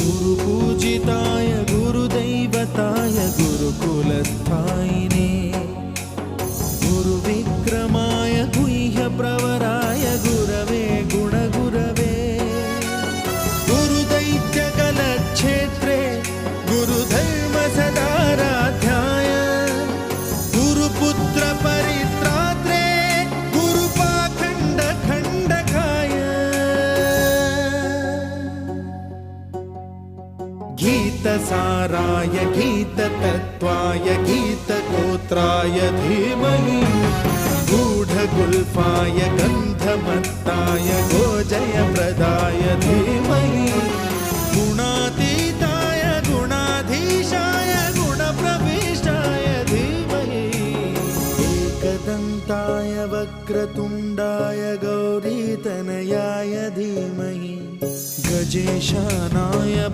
गुरुपूजिताय गुरुदैवताय गुरुकुलस्थायिने गुरुविक्रमाय गुह्यप्रवराय गुरवे गुणगुरवे गुरुदैत्यकलक्षेत्रे गुरुधर्मसदाराध्याय गुरुपुत्रपरित्रात्रे गुरुपाखण्डखण्डकाय गीतसाराय गीततत्त्वाय गीतगोत्राय धीमहि गूढगुल्फाय गन्धमत्ताय गोजयप्रदाय धीमहि गुणातीताय गुणाधीशाय गुणप्रविष्टाय धीमहि एकदन्ताय वक्रतुण्डाय गौरीतनयाय धीमहि गजेशानाय